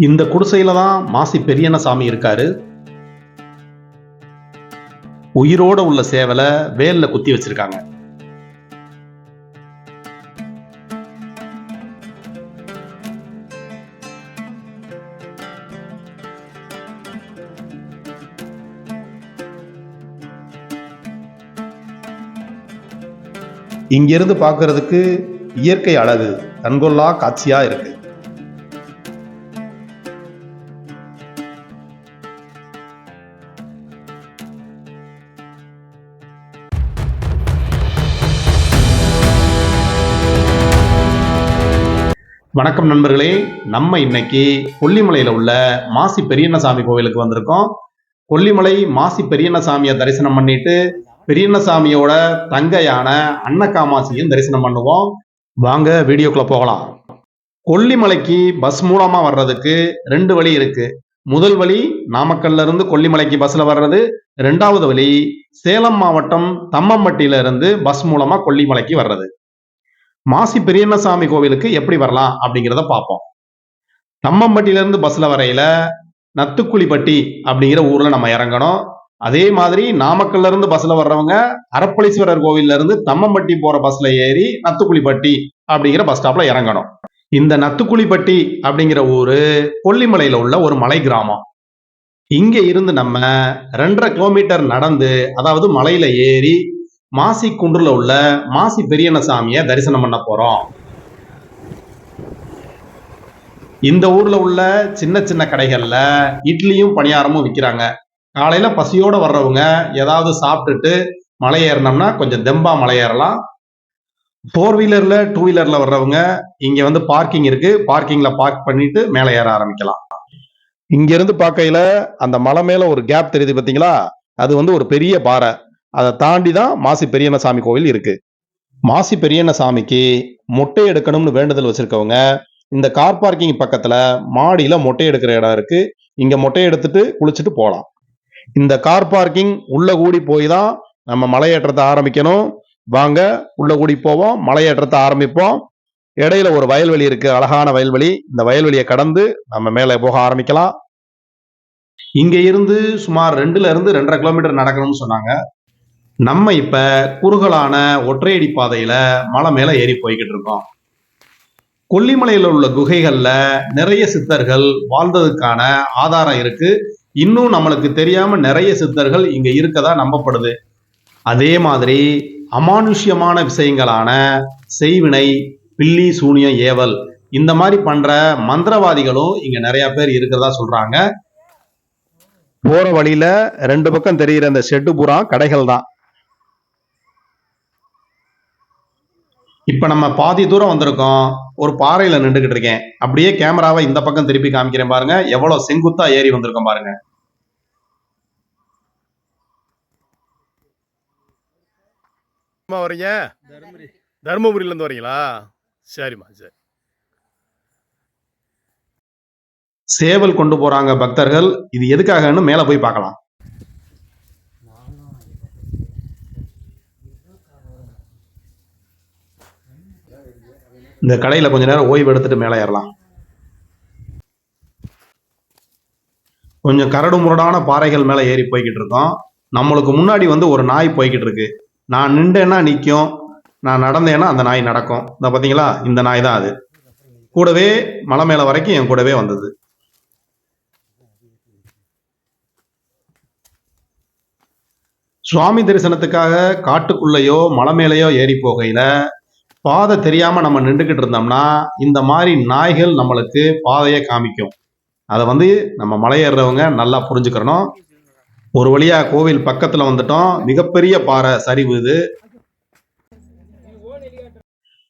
இந்த குடிசையில தான் மாசி பெரியண்ணசாமி இருக்காரு. உயிரோட உள்ள சேவல வேல்ல குத்தி வச்சிருக்காங்க. இங்கிருந்து பார்க்கிறதுக்கு இயற்கை அழகு கண்கொள்ளா காட்சியா இருக்கு. வணக்கம் நண்பர்களே, நம்ம இன்னைக்கு கொல்லிமலையில உள்ள மாசி பெரியண்ணசாமி கோவிலுக்கு வந்திருக்கோம். கொல்லிமலை மாசி பெரியண்ணசாமியை தரிசனம் பண்ணிட்டு பெரியண்ணசாமியோட தங்கையான அன்னகாமாட்சியும் தரிசனம் பண்ணுவோம். வாங்க வீடியோக்குள்ள போகலாம். கொல்லிமலைக்கு பஸ் மூலமா வர்றதுக்கு 2 வழி இருக்கு. முதல் வழி நாமக்கல்ல இருந்து கொல்லிமலைக்கு பஸ்ல வர்றது. 2வது வழி சேலம் மாவட்டம் தம்மம்பட்டியில இருந்து பஸ் மூலமா கொல்லிமலைக்கு வர்றது. மாசி பெரியண்ணசாமி கோவிலுக்கு எப்படி வரலாம் அப்படிங்கிறத பார்ப்போம். தம்மம்பட்டியில இருந்து பஸ்ல வரையில நத்துக்குழிப்பட்டி அப்படிங்கிற ஊர்ல நம்ம இறங்கணும். அதே மாதிரி நாமக்கல்ல இருந்து பஸ்ல வர்றவங்க அரப்பளீஸ்வரர் கோவில்ல இருந்து தம்மம்பட்டி போற பஸ்ல ஏறி நத்துக்குழிப்பட்டி அப்படிங்கிற பஸ் ஸ்டாப்ல இறங்கணும். இந்த நத்துக்குழிப்பட்டி அப்படிங்கிற ஊரு கொல்லிமலையில உள்ள ஒரு மலை கிராமம். இங்க இருந்து நம்ம 2.5 கிலோமீட்டர் நடந்து, அதாவது மலையில ஏறி மாசி குன்றுல உள்ள மாசி பெரியண்ணசாமியை தரிசனம் பண்ண போறோம். இந்த ஊர்ல உள்ள சின்ன சின்ன கடைகள்ல இட்லியும் பணியாரமும் விற்கிறாங்க. காலையில பசியோட வர்றவங்க ஏதாவது சாப்பிட்டுட்டு மலை ஏறினோம்னா கொஞ்சம் தெம்பா மலை ஏறலாம். 4 வீலர்ல 2 வீலர்ல வர்றவங்க இங்க வந்து பார்க்கிங் இருக்கு, பார்க்கிங்ல பார்க் பண்ணிட்டு மேலே ஏற ஆரம்பிக்கலாம். இங்க இருந்து பார்க்கையில அந்த மலை மேல ஒரு கேப் தெரியுது பாத்தீங்களா, அது வந்து ஒரு பெரிய பாறை. அதை தாண்டி தான் மாசி பெரியண்ணசாமி கோவில் இருக்கு. மாசி பெரியண்ணசாமிக்கு மொட்டை எடுக்கணும்னு வேண்டுதல் வச்சிருக்கவங்க இந்த கார் பார்க்கிங் பக்கத்துல மாடியில மொட்டை எடுக்கிற இடம் இருக்கு. இங்க மொட்டை எடுத்துட்டு குளிச்சுட்டு போகலாம். இந்த கார் பார்க்கிங் உள்ள கூடி போய் தான் நம்ம மலையேற்றத்தை ஆரம்பிக்கணும். வாங்க உள்ள கூடி போவோம், மலையேற்றத்தை ஆரம்பிப்போம். இடையில ஒரு வயல்வெளி இருக்கு, அழகான வயல்வெளி. இந்த வயல்வெளியை கடந்து நம்ம மேலே போக ஆரம்பிக்கலாம். இங்க இருந்து சுமார் 2ல இருந்து 2.5 கிலோமீட்டர் நடக்கணும்னு சொன்னாங்க. நம்ம இப்ப குறுகலான ஒற்றையடி பாதையில மலை மேல ஏறி போய்கிட்டு இருக்கோம். கொல்லிமலையில உள்ள குகைகள்ல நிறைய சித்தர்கள் வாழ்ந்ததுக்கான ஆதாரம் இருக்கு. இன்னும் நம்மளுக்கு தெரியாம நிறைய சித்தர்கள் இங்க இருக்கதா நம்பப்படுது. அதே மாதிரி அமானுஷ்யமான விஷயங்களான செய்வினை, பில்லி சூனியம், ஏவல் இந்த மாதிரி பண்ற மந்திரவாதிகளும் இங்க நிறைய பேர் இருக்கிறதா சொல்றாங்க. போற வழியில 2 பக்கம் தெரிகிற அந்த ஷெட்டு பூரா கடைகள் தான். இப்ப நம்ம பாதி தூரம் வந்திருக்கோம். ஒரு பாறையில நின்றுகிட்டு இருக்கேன். அப்படியே கேமராவை இந்த பக்கம் திருப்பி காமிக்கிறேன் பாருங்க, எவ்வளவு செங்குத்தா ஏறி வந்திருக்கோம் பாருங்க. வரீங்க? தர்மபுரியில இருந்து வரீங்களா? சரிம்மா, சரி. சேவல் கொண்டு போறாங்க பக்தர்கள். இது எதுக்காகன்னு மேல போய் பார்க்கலாம். இந்த கடையில கொஞ்ச நேரம் ஓய்வு எடுத்துட்டு மேலே ஏறலாம். கொஞ்சம் கரடு முரடான பாறைகள் மேல ஏறி போய்கிட்டு இருக்கோம். நம்மளுக்கு முன்னாடி வந்து ஒரு நாய் போய்கிட்டு இருக்கு. நான் நின்றேன்னா நிற்கும், நான் நடந்தேன்னா அந்த நாய் நடக்கும். இந்த பாத்தீங்களா, இந்த நாய் தான் அது. கூடவே மலை மேல வரைக்கும் என் கூடவே வந்தது. சுவாமி தரிசனத்துக்காக காட்டுக்குள்ளேயோ மலை மேலேயோ ஏறி போகையில பாதை தெரியாம நம்ம நின்றுகிட்டு இருந்தோம்னா இந்த மாதிரி நாய்கள் நம்மளுக்கு பாதையை காமிக்கும். அதை வந்து நம்ம மலையேறவங்க நல்லா புரிஞ்சுக்கிறணும். ஒரு வழியா கோவில் பக்கத்துல வந்துட்டோம். மிகப்பெரிய பாறை சரிவு இது.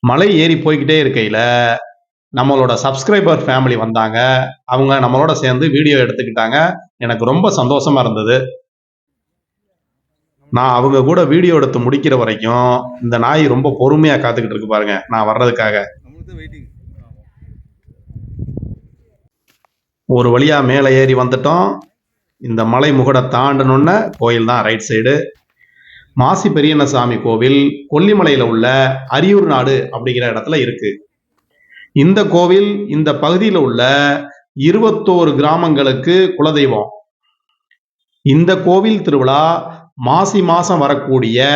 மலை ஏறி போய்கிட்டே இருக்கையில நம்மளோட சப்ஸ்கிரைபர் ஃபேமிலி வந்தாங்க. அவங்க நம்மளோட சேர்ந்து வீடியோ எடுத்துக்கிட்டாங்க. எனக்கு ரொம்ப சந்தோஷமா இருந்தது. நான் அவங்க கூட வீடியோ எடுத்து முடிக்கிற வரைக்கும் இந்த நாய் ரொம்ப பொறுமையா காத்துக்கிட்டு இருக்கு பாருங்க, நான் வர்றதுக்காக. ஒரு வழியா மேலே ஏறி வந்துட்டோம். இந்த மலை முகடை தாண்டணுன்னு கோயில் தான் ரைட் சைடு. மாசி பெரியண்ணசாமி கோவில் கொல்லிமலையில உள்ள அரியூர் நாடு அப்படிங்கிற இடத்துல இருக்கு. இந்த கோவில் இந்த பகுதியில் உள்ள 21 கிராமங்களுக்கு குலதெய்வம். இந்த கோவில் திருவிழா மாசி மாசம் வரக்கூடிய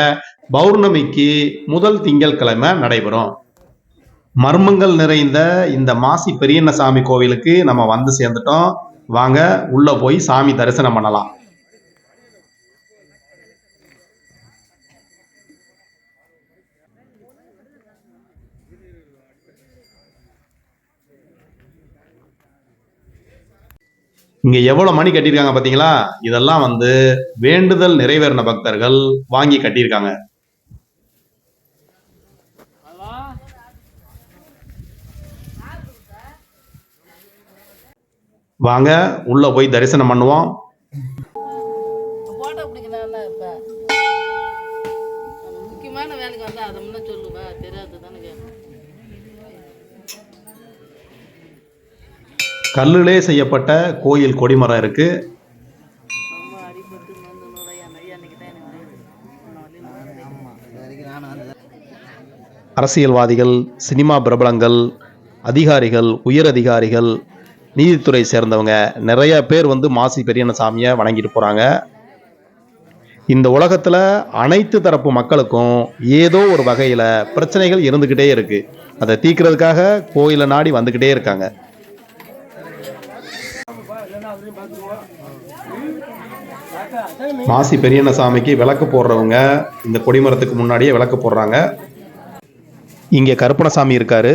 பௌர்ணமிக்கு முதல் திங்கட்கிழமை நடைபெறும். மர்மங்கள் நிறைந்த இந்த மாசி பெரியண்ணசாமி கோவிலுக்கு நம்ம வந்து சேர்ந்துட்டோம். வாங்க உள்ள போய் சாமி தரிசனம் பண்ணலாம். இங்க எவ்வளவு மணி கட்டியிருக்காங்க பாத்தீங்களா? இதெல்லாம் வந்து வேண்டுதல் நிறைவேறின பக்தர்கள் வாங்கி கட்டியிருக்காங்க. வாங்க உள்ள போய் தரிசனம் பண்ணுவோம். போட்டோ பிடிக்கணும். இப்ப முக்கியமான வேலைக்கு வந்தா அதை முன்ன சொல்லுவா, தெரியாது தானே கேட்பேன். கல்லிலே செய்யப்பட்ட கோயில் கொடிமரம் இருக்கு. ரொம்ப அடிபட்டு வந்து நூறையா நையா அன்னைக்கு தான் எனக்கு அரசியல்வாதிகள், சினிமா பிரபலங்கள், அதிகாரிகள், உயர் அதிகாரிகள், நீதித்துறை சேர்ந்தவங்க நிறைய பேர் வந்து மாசி பெரியண்ணசாமியை வணங்கிட்டு போறாங்க. இந்த உலகத்துல அனைத்து தரப்பு மக்களுக்கும் ஏதோ ஒரு வகையில பிரச்சனைகள் இருந்துகிட்டே இருக்கு. அதை தீர்க்கிறதுக்காக கோயிலை நாடி வந்துகிட்டே இருக்காங்க. மாசி பெரியண்ணசாமிக்கு விளக்கு போடுறவங்க இந்த கொடிமரத்துக்கு முன்னாடியே விளக்கு போடுறாங்க. இங்க கருப்பணசாமி இருக்காரு.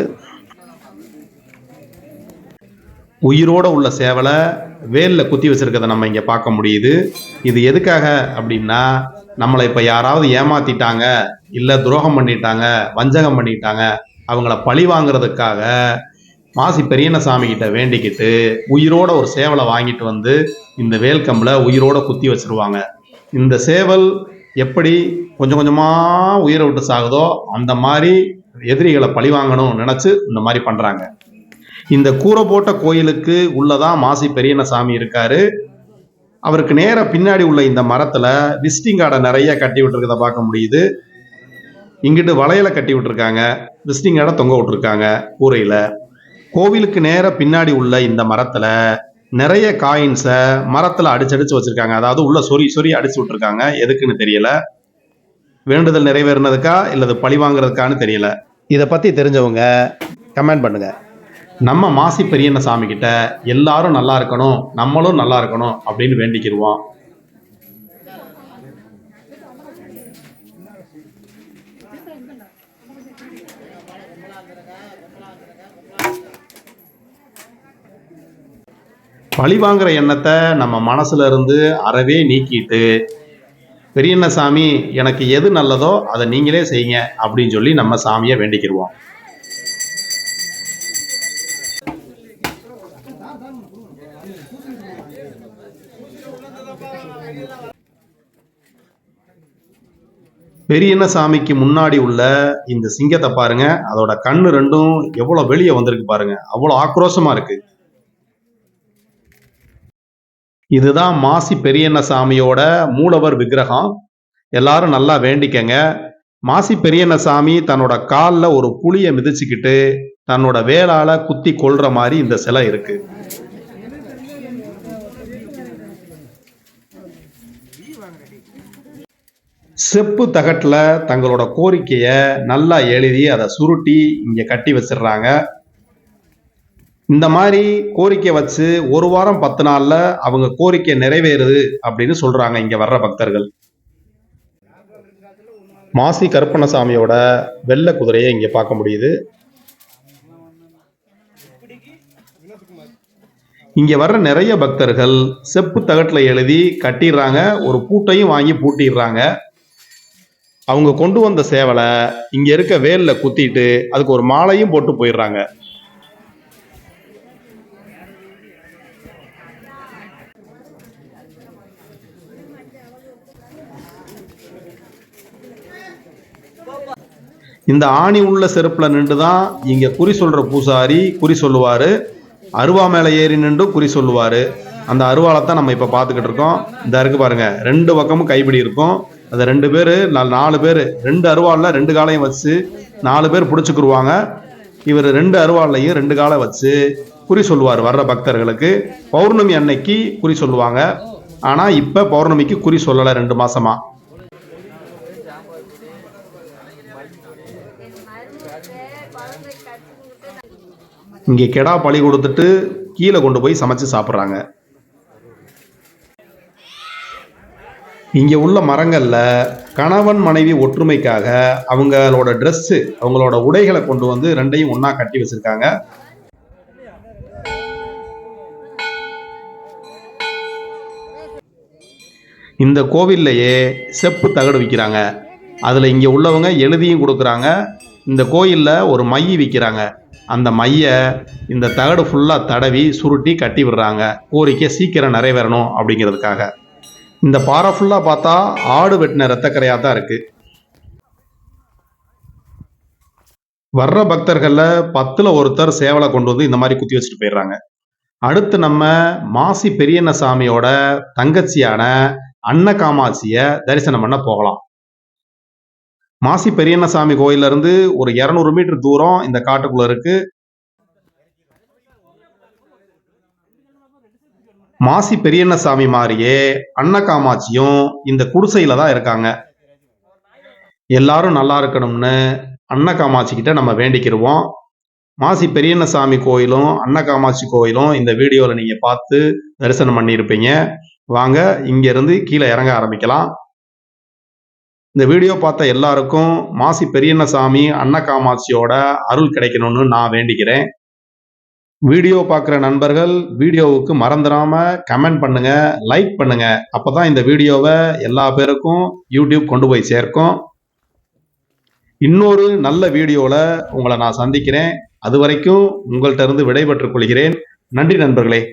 உயிரோட உள்ள சேவலை வேல்ல குத்தி வச்சிருக்கிறத நம்ம இங்க பார்க்க முடியுது. இது எதுக்காக அப்படின்னா, நம்மளை இப்ப யாராவது ஏமாத்திட்டாங்க, இல்ல துரோகம் பண்ணிட்டாங்க, வஞ்சகம் பண்ணிட்டாங்க, அவங்கள பழி வாங்குறதுக்காக மாசி பெரியண்ணசாமி கிட்ட வேண்டிக்கிட்டு உயிரோட ஒரு சேவலை வாங்கிட்டு வந்து இந்த வேல் கம்பில் உயிரோட குத்தி வச்சிருவாங்க. இந்த சேவல் எப்படி கொஞ்சம் கொஞ்சமா உயிரை விட்டு சாகுதோ அந்த மாதிரி எதிரிகளை பழி வாங்கணும் நினைச்சு இந்த மாதிரி பண்றாங்க. இந்த கூரை போட்ட கோயிலுக்கு உள்ளதான் மாசி பெரியண்ணசாமி இருக்காரு. அவருக்கு நேர பின்னாடி உள்ள இந்த மரத்துல விசிட்டிங் கார்டை நிறைய கட்டி விட்டுருக்கத பார்க்க முடியுது. இங்கிட்டு வளையலை கட்டி விட்டுருக்காங்க, விசிட்டிங் கார்டை தொங்க விட்டுருக்காங்க கூரையில. கோவிலுக்கு நேர பின்னாடி உள்ள இந்த மரத்துல நிறைய காயின்ஸை மரத்துல அடிச்சடிச்சு வச்சிருக்காங்க. அதாவது உள்ள சொறி சொறி அடிச்சு விட்டுருக்காங்க. எதுக்குன்னு தெரியல. வேண்டுதல் நிறைவேறினதுக்கா இல்லது பழி வாங்குறதுக்கான்னு தெரியல. இதை பத்தி தெரிஞ்சவங்க கமெண்ட் பண்ணுங்க. நம்ம மாசி பெரியண்ணசாமி கிட்ட எல்லாரும் நல்லா இருக்கணும், நம்மளும் நல்லா இருக்கணும் அப்படின்னு வேண்டிக்கிடுவோம். பழி வாங்குற எண்ணத்தை நம்ம மனசுல இருந்து அறவே நீக்கிட்டு, பெரியண்ணசாமி எனக்கு எது நல்லதோ அதை நீங்களே செய்யுங்க அப்படின்னு சொல்லி நம்ம சாமியை வேண்டிக்கிடுவோம். பெரியண்ணசாமிக்கு முன்னாடி உள்ள இந்த சிங்கத்தை பாருங்க. அதோட கண்ணு ரெண்டும் எவ்வளவு வெளியே வந்திருக்கு பாருங்க. அவ்வளவு ஆக்ரோஷமா இருக்கு. இதுதான் மாசி பெரியண்ணசாமியோட மூலவர் விக்கிரகம். எல்லாரும் நல்லா வேண்டிக்கங்க. மாசி பெரியண்ணசாமி தன்னோட காலில் ஒரு புளியை மிதிச்சுக்கிட்டு தன்னோட வேலால குத்தி கொள்ற மாதிரி இந்த சிலை இருக்கு. செப்பு தகட்டில் தங்களோட கோரிக்கையை நல்லா எழுதி அதை சுருட்டி இங்கே கட்டி வச்சிடுறாங்க. இந்த மாதிரி கோரிக்கை வச்சு 1 வாரம் 10 நாள்ல அவங்க கோரிக்கை நிறைவேறுது அப்படின்னு சொல்றாங்க இங்க வர்ற பக்தர்கள். மாசி கருப்பணசாமியோட வெள்ளை குதிரையை இங்க பார்க்க முடியுது. இங்க வர்ற நிறைய பக்தர்கள் செப்பு தகட்டுல எழுதி கட்டிடுறாங்க. ஒரு பூட்டையும் வாங்கி பூட்டிடுறாங்க. அவங்க கொண்டு வந்த சேவலை இங்க இருக்க வேல்ல குத்திட்டு அதுக்கு ஒரு மாலையும் போட்டு போயிடுறாங்க. இந்த ஆணி உள்ள செருப்புல நின்று தான் இங்க குறி சொல்ற பூசாரி குறி சொல்லுவாரு. அருவா மேல ஏறி நின்று குறி சொல்லுவாரு. அந்த அருவாளைத்தான் நம்ம இப்ப பார்த்துக்கிட்டு இருக்கோம். இந்த இருக்கு பாருங்க, 2 பக்கமும் கைப்பிடி இருக்கும். அந்த 2 பேரு 4 பேர் 2 அருவாள்ல 2 காலையும் வச்சு 4 பேர் பிடிச்சுக்குருவாங்க. இவர் 2 அருவாள்லையும் 2 காலை வச்சு குறி சொல்லுவார் வர்ற பக்தர்களுக்கு. பௌர்ணமி அன்னைக்கு குறி சொல்லுவாங்க. ஆனா இப்ப பௌர்ணமிக்கு குறி சொல்லல 2 மாசமா. இங்க கெடா பலி கொடுத்துட்டு கீழே கொண்டு போய் சமைச்சு சாப்பிட்றாங்க. இங்க உள்ள மரங்கள்ல கணவன் மனைவி ஒற்றுமைக்காக அவங்களோட ட்ரெஸ்ஸு, அவங்களோட உடைகளை கொண்டு வந்து 2யும் ஒண்ணா கட்டி வச்சிருக்காங்க. இந்த கோவில்லையே செப்பு தகடு விற்கிறாங்க. அதுல இங்க உள்ளவங்க எழுதியும் கொடுக்குறாங்க. இந்த கோயில்ல ஒரு மை விற்கிறாங்க. அந்த மைய இந்த தகடு ஃபுல்லா தடவி சுருட்டி கட்டி விடுறாங்க. கோரிக்கை சீக்கிரம் நிறைவேறணும் அப்படிங்கிறதுக்காக. இந்த பாறை ஃபுல்லா பார்த்தா ஆடு வெட்டின ரத்தக்கரையா தான் இருக்கு. வர்ற பக்தர்கள்ல 10ல் ஒருத்தர் சேவலை கொண்டு வந்து இந்த மாதிரி குத்தி வச்சுட்டு போயிடுறாங்க. அடுத்து நம்ம மாசி பெரியண்ணசாமியோட தங்கச்சியான அன்னகாமாட்சிய தரிசனம் பண்ண போகலாம். மாசி பெரியண்ணசாமி கோயில்ல இருந்து ஒரு 200 மீட்டர் தூரம் இந்த காட்டுக்குள்ள இருக்கு. மாசி பெரியண்ணசாமி மாதிரியே அன்னகாமாட்சியும் இந்த குடிசையில தான் இருக்காங்க. எல்லாரும் நல்லா இருக்கணும்னு அன்னகாமாட்சி கிட்ட நம்ம வேண்டிக்கிருவோம். மாசி பெரியண்ணசாமி கோயிலும் அன்னகாமாட்சி கோயிலும் இந்த வீடியோவில் நீங்கள் பார்த்து தரிசனம் பண்ணியிருப்பீங்க. வாங்க இங்க இருந்து கீழே இறங்க ஆரம்பிக்கலாம். இந்த வீடியோ பார்த்த எல்லாருக்கும் மாசி பெரியண்ணசாமி அன்னகாமாட்சியோட அருள் கிடைக்கணும்னு நான் வேண்டிக்கிறேன். வீடியோ பார்க்குற நண்பர்கள் வீடியோவுக்கு மறந்துடாம கமெண்ட் பண்ணுங்க, லைக் பண்ணுங்க. அப்பதான் இந்த வீடியோவை எல்லா பேருக்கும் யூடியூப் கொண்டு போய் சேர்க்கும். இன்னொரு நல்ல வீடியோவில் உங்களை நான் சந்திக்கிறேன். அது வரைக்கும் உங்கள்கிட்ட இருந்து விடைபெற்றுக் கொள்கிறேன். நன்றி நண்பர்களே.